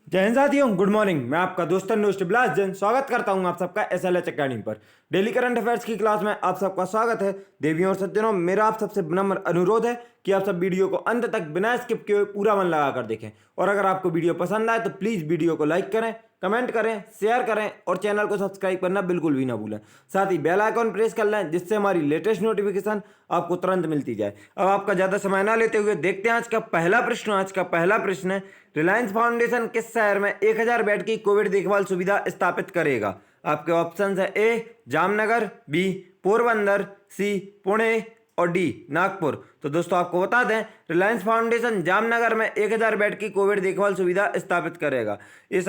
जय हिंद साथियों, good morning. मैं आपका दोस्त अनुष्ट बिलास जैन स्वागत करता हूं आप सबका एसएलएच अकेडमी पर। डेली करंट अफेयर्स की क्लास में आप सबका स्वागत है। देवियों और सज्जनों, मेरा आप सबसे नम्र अनुरोध है कि आप सब वीडियो को अंत तक बिना स्किप किए पूरा मन लगाकर देखें। और अगर आपको वीडियो पसंद आए तो प्लीज़ वीडियो को लाइक करें, कमेंट करें, शेयर करें और चैनल को सब्सक्राइब करना बिल्कुल भी ना भूलें। साथ ही बेल आइकॉन प्रेस कर लें जिससे हमारी लेटेस्ट नोटिफिकेशन आपको तुरंत मिलती जाए। अब आपका ज़्यादा समय ना लेते हुए देखते हैं आज का पहला प्रश्न। आज का पहला प्रश्न है, रिलायंस फाउंडेशन किस शहर में 1000 बेड की कोविड देखभाल सुविधा स्थापित करेगा? आपके ऑप्शन है ए जामनगर, बी पोरबंदर, सी पुणे और डी नागपुर। तो दोस्तों आपको बता दें, रिलायंस फाउंडेशन जामनगर में 1000 बेड की कोविड देखभाल सुविधा स्थापित करेगा। ये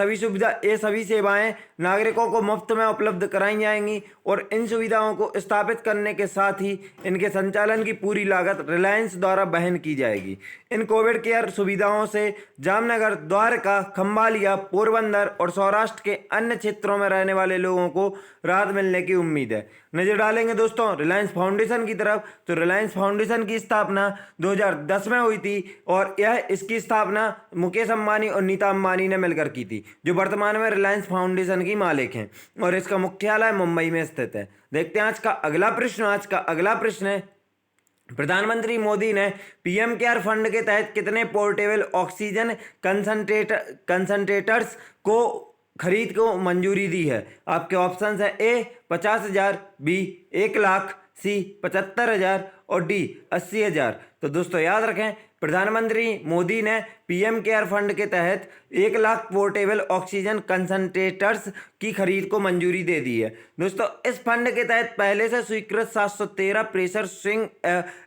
सभी सेवाएं नागरिकों को मुफ्त में उपलब्ध कराई जाएंगी और इन सुविधाओं को स्थापित करने के साथ ही इनके संचालन की पूरी लागत रिलायंस द्वारा वहन की जाएगी। इन कोविड केयर सुविधाओं से जामनगर, द्वारका, खंभालिया, पोरबंदर और सौराष्ट्र के अन्य क्षेत्रों में रहने वाले लोगों को राहत मिलने की उम्मीद है। नजर डालेंगे दोस्तों रिलायंस फाउंडेशन की तरफ, तो रिलायंस फाउंडेशन की स्थापना 2010 में हुई थी और इसकी स्थापना मुकेश अंबानी और नीता अंबानी ने मिलकर की थी, जो वर्तमान में रिलायंस फाउंडेशन की मालिक हैं और इसका मुख्यालय मुंबई में स्थित है। देखते हैं आज का अगला प्रश्न। आज का अगला प्रश्न है, प्रधानमंत्री मोदी ने पीएम केयर फंड के तहत कितने पोर्टेबल ऑक्सीजन कंसंट्रेटर्स को खरीद को मंजूरी दी है? आपके ऑप्शन है ए 50,000, बी 1 लाख, सी 75,000 और डी 80,000। तो दोस्तों याद रखें, प्रधानमंत्री मोदी ने पीएम केयर फंड के तहत 1 लाख पोर्टेबल ऑक्सीजन कंसंट्रेटर्स की खरीद को मंजूरी दे दी है। दोस्तों इस फंड के तहत पहले से स्वीकृत 713 pressure swing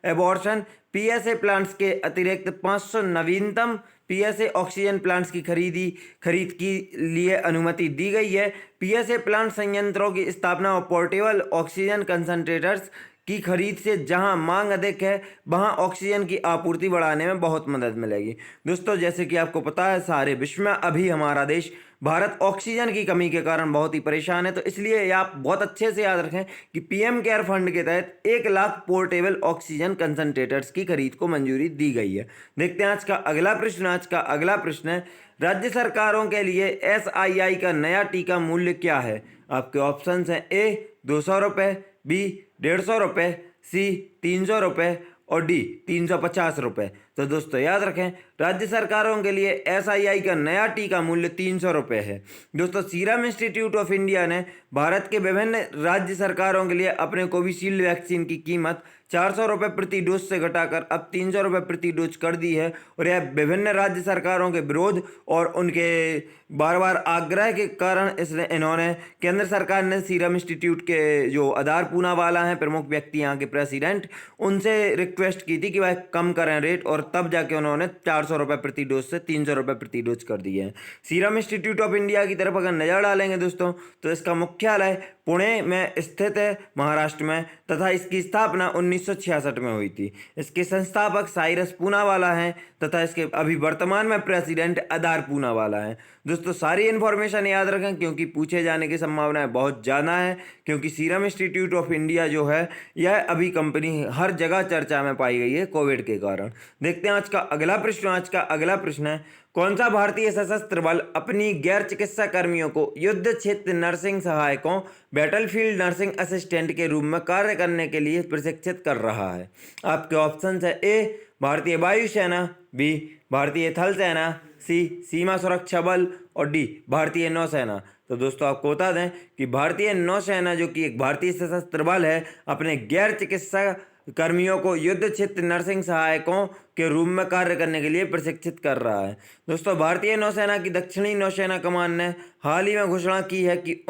abortion PSA plants के अतिरिक्त 500 नवीनतम पीएसए ऑक्सीजन प्लांट्स की खरीद की लिए अनुमति दी गई है। पीएसए प्लांट संयंत्रों की स्थापना और पोर्टेबल ऑक्सीजन कंसंट्रेटर्स की खरीद से जहां मांग अधिक है वहां ऑक्सीजन की आपूर्ति बढ़ाने में बहुत मदद मिलेगी। दोस्तों जैसे कि आपको पता है, सारे विश्व में अभी हमारा देश भारत ऑक्सीजन की कमी के कारण बहुत ही परेशान है। तो इसलिए आप बहुत अच्छे से याद रखें कि पीएम केयर फंड के तहत 1 लाख पोर्टेबल ऑक्सीजन कंसंट्रेटर्स की खरीद को मंजूरी दी गई है। देखते हैं आज का अगला प्रश्न। आज का अगला प्रश्न है, राज्य सरकारों के लिए एसआईआई का नया टीका मूल्य क्या है? आपके ऑप्शन हैं ए 200 रुपये, बी 150 रुपये, सी 300 रुपये और डी 350 रुपये। तो दोस्तों याद रखें, राज्य सरकारों के लिए एसआईआई का नया टीका मूल्य 300 रुपये है। दोस्तों सीरम इंस्टीट्यूट ऑफ इंडिया ने भारत के विभिन्न राज्य सरकारों के लिए अपने कोविशील्ड वैक्सीन की कीमत 400 रुपये प्रति डोज से घटाकर अब 300 रुपये प्रति डोज कर दी है। और यह विभिन्न राज्य सरकारों के विरोध और उनके बार बार आग्रह के कारण इन्होंने केंद्र सरकार ने सीरम इंस्टीट्यूट के जो आधार पूनावाला हैं, प्रमुख व्यक्ति यहाँ के प्रेसिडेंट, उनसे रिक्वेस्ट की थी कि वह कम करें रेट, और तब जाके उन्होंने 400 रुपये प्रति डोज से 300 रुपये प्रति डोज कर दिए हैं। सीरम इंस्टीट्यूट ऑफ इंडिया की तरफ अगर नज़र डालेंगे दोस्तों, तो इसका मुख्यालय पुणे में स्थित है, महाराष्ट्र में, तथा इसकी स्थापना 1966 में हुई थी। इसके संस्थापक साइरस पूनावाला हैं तथा इसके अभी वर्तमान में प्रेसिडेंट आधार पूनावाला हैं। दोस्तों सारी इन्फॉर्मेशन याद रखें क्योंकि पूछे जाने की संभावनाएं बहुत ज़्यादा है, क्योंकि सीरम इंस्टीट्यूट ऑफ इंडिया जो है यह अभी कंपनी हर जगह चर्चा में पाई गई है कोविड के कारण। देखते हैं आज का अगला प्रश्न। आज का अगला प्रश्न है, कौन सा भारतीय सशस्त्र बल अपनी गैर चिकित्सा कर्मियों को युद्ध क्षेत्र नर्सिंग सहायकों, बैटलफील्ड नर्सिंग असिस्टेंट के रूप में कार्य करने के लिए प्रशिक्षित कर रहा है? आपके ऑप्शन है ए भारतीय वायुसेना, बी भारतीय थल सेना, सी सीमा सुरक्षा बल और डी भारतीय नौसेना। तो दोस्तों आपको बता दें कि भारतीय नौसेना जो कि एक भारतीय सशस्त्र बल है, अपने गैर चिकित्सा कर्मियों को युद्ध क्षेत्र नर्सिंग सहायकों के रूप में कार्य करने के लिए प्रशिक्षित कर रहा है। दोस्तों भारतीय नौसेना की दक्षिणी नौसेना कमान ने हाल ही में घोषणा की है कि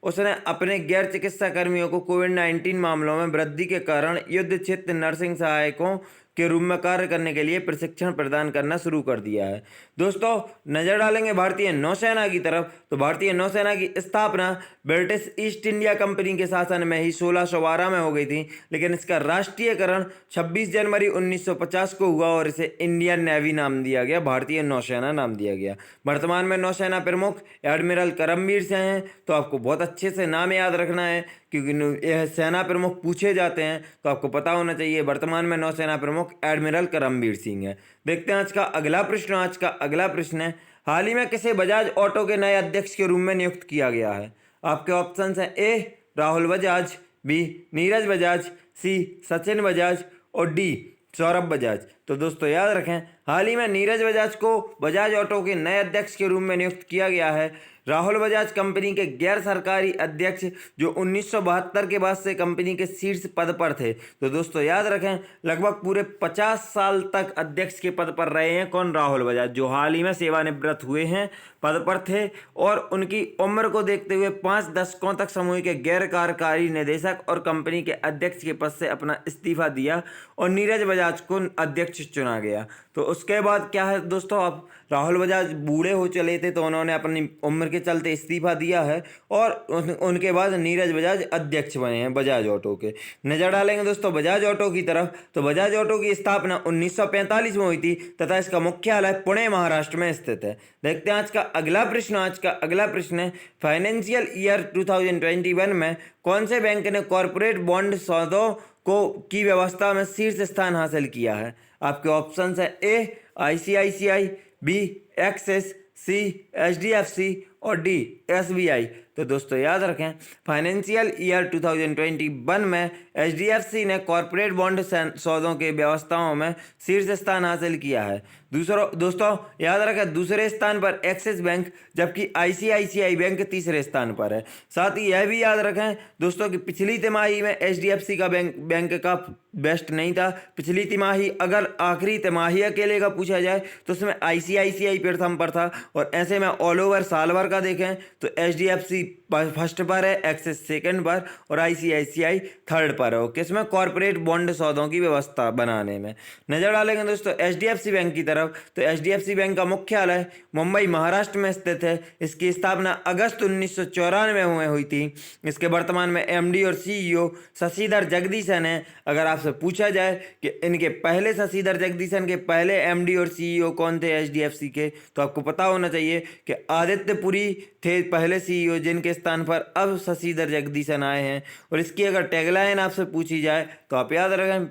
उसने अपने गैर चिकित्सा कर्मियों को कोविड-19 मामलों में वृद्धि के कारण युद्ध क्षेत्र नर्सिंग सहायकों के रूप में कार्य करने के लिए प्रशिक्षण प्रदान करना शुरू कर दिया है। दोस्तों नजर डालेंगे भारतीय नौसेना की तरफ, तो भारतीय नौसेना की स्थापना ब्रिटिश ईस्ट इंडिया कंपनी के शासन में ही 1612 में हो गई थी, लेकिन इसका राष्ट्रीयकरण 26 जनवरी 1950 को हुआ और इसे इंडियन नेवी नाम दिया गया, भारतीय नौसेना नाम दिया गया। वर्तमान में नौसेना प्रमुख एडमिरल करमबीर सिंह हैं। तो आपको बहुत अच्छे से नाम याद रखना है क्योंकि यह सेना प्रमुख पूछे जाते हैं, तो आपको पता होना चाहिए वर्तमान में नौसेना प्रमुख एडमिरल करमबीर सिंह है। देखते हैं आज का अगला प्रश्न। आज का अगला प्रश्न है, हाल ही में किसे बजाज ऑटो के नए अध्यक्ष के रूप में नियुक्त किया गया है? आपके ऑप्शन हैं ए राहुल बजाज, बी नीरज बजाज, सी सचिन बजाज और डी सौरभ बजाज। तो दोस्तों याद रखें, हाल ही में नीरज बजाज को बजाज ऑटो के नए अध्यक्ष के रूप में नियुक्त किया गया है। राहुल बजाज कंपनी के गैर सरकारी अध्यक्ष जो 1972 के बाद से कंपनी के शीर्ष पद पर थे। तो दोस्तों याद रखें, लगभग पूरे 50 साल तक अध्यक्ष के पद पर रहे हैं कौन? राहुल बजाज, जो हाल ही में सेवानिवृत्त हुए हैं, पद पर थे। और उनकी उम्र को देखते हुए 5 दशकों तक समूह के गैर कार्यकारी निदेशक और कंपनी के अध्यक्ष के पद से अपना इस्तीफा दिया और नीरज बजाज को अध्यक्ष चुना गया। तो उसके बाद क्या है दोस्तों, अब राहुल बजाज बूढ़े हो चले थे तो उन्होंने अपनी उम्र के चलते इस्तीफा दिया है और उनके बाद नीरज बजाज अध्यक्ष बने हैं बजाज ऑटो के। नजर डालेंगे दोस्तों बजाज ऑटो की तरफ, तो बजाज ऑटो की स्थापना 1945 में हुई थी तथा इसका मुख्यालय पुणे महाराष्ट्र में स्थित है। देखते हैं आज का अगला प्रश्न। आज का अगला प्रश्न है, फाइनेंशियल ईयर 2021 में कौन से बैंक ने कॉरपोरेट बॉन्ड सौदों को की व्यवस्था में शीर्ष स्थान हासिल किया है? आपके ऑप्शन है ए ICICI, बी एक्सिस, सी HDFC और डी SBI। तो दोस्तों याद रखें, फाइनेंशियल ईयर 2021 में HDFC ने कॉरपोरेट बॉन्ड सौदों के व्यवस्थाओं में शीर्ष स्थान हासिल किया है। दोस्तों याद रखें, दूसरे स्थान पर एक्सिस बैंक जबकि ICICI बैंक तीसरे स्थान पर है। साथ ही यह भी याद रखें दोस्तों कि पिछली तिमाही में HDFC का बैंक का बेस्ट नहीं था। पिछली तिमाही अगर आखिरी तिमाही अकेले का पूछा जाए तो उसमें ICICI प्रथम पर था, और ऐसे में ऑल ओवर साल भर का देखें तो HDFC फर्स्ट पर है, एक्सिस सेकंड पर और ICICI थर्ड पर है। किसमें? कॉरपोरेट बॉन्ड सौदों की व्यवस्था बनाने में। नजर डालेंगे दोस्तों HDFC बैंक की तरफ, तो HDFC बैंक का मुख्यालय मुंबई महाराष्ट्र में स्थित है। इसकी स्थापना अगस्त 1994 में हुई थी। इसके वर्तमान में MD और CEO शशिधर जगदीशन है। अगर आपसे पूछा जाए कि इनके पहले शशिधर जगदीशन के पहले MD और CEO कौन थे HDFC के, तो आपको पता होना चाहिए कि आदित्य पुरी थे पहले CEO, जिनके स्थान पर अब शशिधर जगदीशन आए हैं। और इसकी अगर टैगलाइन आपसे पूछी जाए तो आप याद रखें,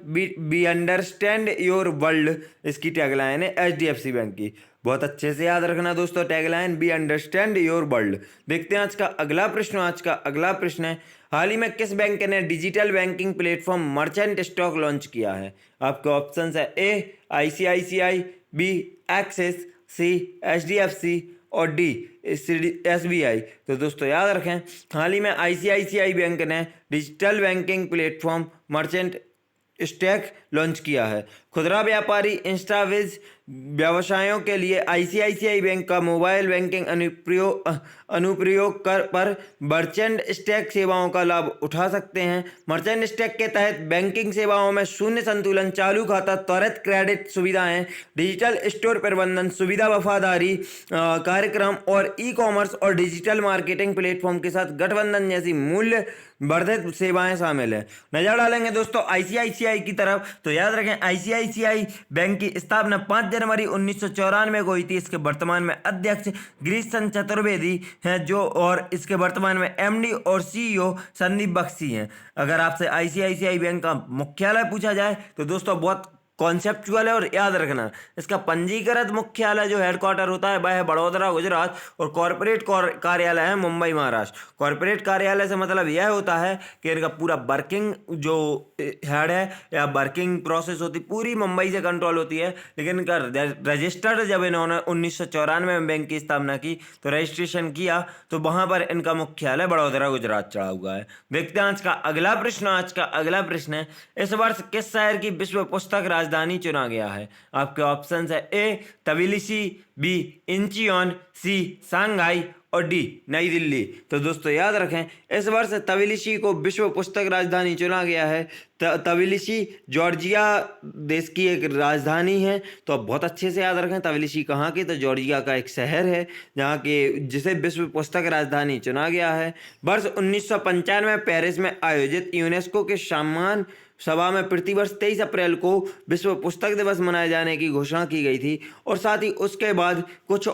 बी अंडरस्टैंड योर वर्ल्ड इसकी टैगलाइन है HDFC बैंक की। बहुत अच्छे से याद रखना दोस्तों tagline, be understand your world. देखते हैं आज का अगला प्रश्न। आज का अगला प्रश्न है, हाल ही में किस बैंक ने digital banking platform merchant stock launch किया है? आपके ऑप्शन है ए ICICI, बी एक्सिस, सी HDFC और डी SBI। तो दोस्तों याद रखें, हाल ही में ICICI बैंक ने digital banking platform merchant stock launch किया है। खुदरा व्यापारी इंस्टाविज व्यवसायों के लिए ICICI बैंक का मोबाइल बैंकिंग अनुप्रयोग पर मर्चेंट स्टॉक सेवाओं का लाभ उठा सकते हैं। मर्चेंट स्टॉक के तहत बैंकिंग सेवाओं में शून्य संतुलन, चालू खाता, त्वरित क्रेडिट सुविधाएं, डिजिटल स्टोर प्रबंधन सुविधा, वफादारी कार्यक्रम और ई-कॉमर्स और डिजिटल मार्केटिंग प्लेटफॉर्म के साथ गठबंधन जैसी मूल्य वर्धित सेवाएं शामिल है। नजर डालेंगे दोस्तों ICICI की तरफ, तो याद रखें ICICI बैंक की स्थापना 5 जनवरी 1994 को हुई थी। इसके वर्तमान में अध्यक्ष गिरीश चंद्र चतुर्वेदी हैं जो, और इसके वर्तमान में MD और CEO संदीप बख्शी हैं। अगर आपसे ICICI बैंक का मुख्यालय पूछा जाए तो दोस्तों बहुत कॉन्सेप्चुअल है और याद रखना, इसका पंजीकृत मुख्यालय जो हेडक्वार्टर होता है वह है बड़ौदा गुजरात और कॉर्पोरेट कार्यालय है मुंबई महाराष्ट्र। कॉर्पोरेट कार्यालय से मतलब यह होता है कि इनका पूरा वर्किंग जो हेड है या वर्किंग प्रोसेस होती पूरी मुंबई से कंट्रोल होती है, लेकिन इनका रजिस्टर्ड जब इन्होंने 1994 में बैंक की स्थापना की तो रजिस्ट्रेशन किया तो वहाँ पर इनका मुख्यालय बड़ौदा गुजरात चढ़ा हुआ है। देखते हैं आज का अगला प्रश्न। आज का अगला प्रश्न है, इस वर्ष किस शहर की विश्व पुस्तक राजधानी चुना गया है? आपके ऑप्शन है ए तबिलिसी, बी इंचियोन, सी शंघाई और डी नई दिल्ली। तो दोस्तों याद रखें, इस वर्ष तबिलिसी को विश्व पुस्तक राजधानी चुना गया है। तबिलिसी जॉर्जिया देश की एक राजधानी है, तो आप बहुत अच्छे से याद रखें तबिलिसी कहाँ की, तो जॉर्जिया का एक शहर है जहाँ के जिसे विश्व पुस्तक राजधानी चुना गया है। वर्ष 1995 में पेरिस में आयोजित यूनेस्को के सभा में प्रतिवर्ष 23 अप्रैल को विश्व पुस्तक दिवस मनाए जाने की घोषणा की गई थी और साथ ही उसके बाद कुछ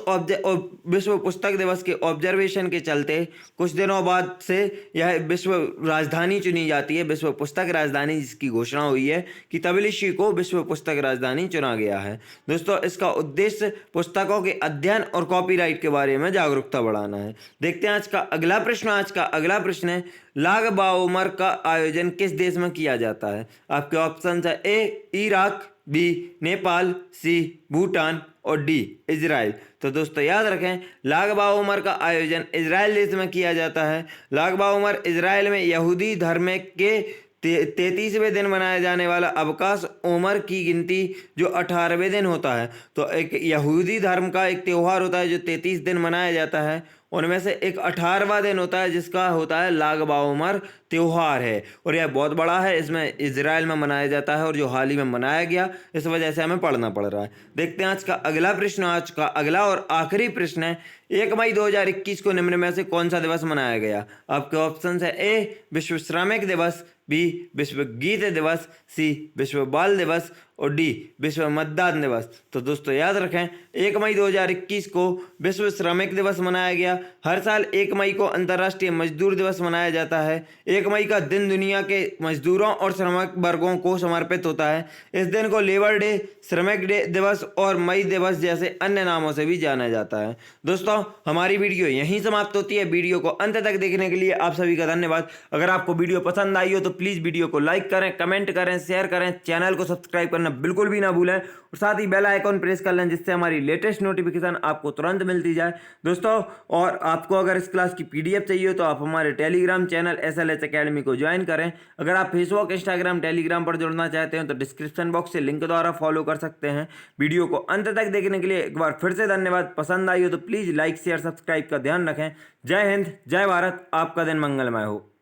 विश्व पुस्तक दिवस के ऑब्जर्वेशन के चलते कुछ दिनों बाद से यह विश्व राजधानी चुनी जाती है, विश्व पुस्तक राजधानी, जिसकी घोषणा हुई है कि तबिलिसी को विश्व पुस्तक राजधानी चुना गया है। दोस्तों, इसका उद्देश्य पुस्तकों के अध्ययन और कॉपीराइट के बारे में जागरूकता बढ़ाना है। देखते हैं आज का अगला प्रश्न। आज का अगला प्रश्न है, लाग बाउमर का आयोजन किस देश में किया जाता है? आपके ऑप्शन है ए इराक, बी नेपाल, सी भूटान और डी इजराइल। तो दोस्तों याद रखें, लाग बाउमर का आयोजन इजराइल देश में किया जाता है। लाग बाउमर इजराइल में यहूदी धर्म के 33वें दिन मनाया जाने वाला अवकाश उमर की गिनती जो 18वें दिन होता है। तो एक यहूदी धर्म का एक त्यौहार होता है जो 33 दिन मनाया जाता है, उनमें से एक 18वां दिन होता है जिसका होता है लाग बाउमर त्यौहार है और यह बहुत बड़ा है। इसमें इजराइल में मनाया जाता है और जो हाल ही में मनाया गया, इस वजह से हमें पढ़ना पड़ रहा है। देखते हैं आज का अगला प्रश्न। आज का अगला और आखिरी प्रश्न है, 1 मई 2021 को निम्न में से कौन सा दिवस मनाया गया? आपके ऑप्शन है ए विश्व श्रमिक दिवस, बी विश्व गीत दिवस, सी विश्व बाल दिवस और डी विश्व मतदान दिवस। तो दोस्तों याद रखें, 1 मई 2021 को विश्व श्रमिक दिवस मनाया गया। हर साल 1 मई को अंतर्राष्ट्रीय मजदूर दिवस मनाया जाता है। 1 मई का दिन दुनिया के मजदूरों और श्रमिक वर्गों को समर्पित होता है। इस दिन को लेबर डे, श्रमिक डे दिवस और मई दिवस जैसे अन्य नामों से भी जाना जाता है। दोस्तों, हमारी वीडियो यहीं समाप्त होती है। वीडियो को अंत तक देखने के लिए आप सभी का धन्यवाद। अगर आपको वीडियो पसंद आई हो तो प्लीज़ वीडियो को लाइक करें, कमेंट करें, शेयर करें, चैनल को सब्सक्राइब करना बिल्कुल भी ना भूलें और साथ ही बेल आइकॉन प्रेस कर लें जिससे हमारी लेटेस्ट नोटिफिकेशन आपको तुरंत मिलती जाए। दोस्तों, और आपको अगर इस क्लास की PDF चाहिए तो आप हमारे टेलीग्राम चैनल SLH अकेडमी को ज्वाइन करें। अगर आप फेसबुक, इंस्टाग्राम, टेलीग्राम पर जुड़ना चाहते हैं तो डिस्क्रिप्शन बॉक्स से लिंक द्वारा फॉलो कर सकते हैं। वीडियो को अंत तक देखने के लिए एक बार फिर से धन्यवाद। पसंद आई हो तो प्लीज़ लाइक, शेयर, सब्सक्राइब का ध्यान रखें। जय हिंद, जय भारत। आपका दिन मंगलमय हो।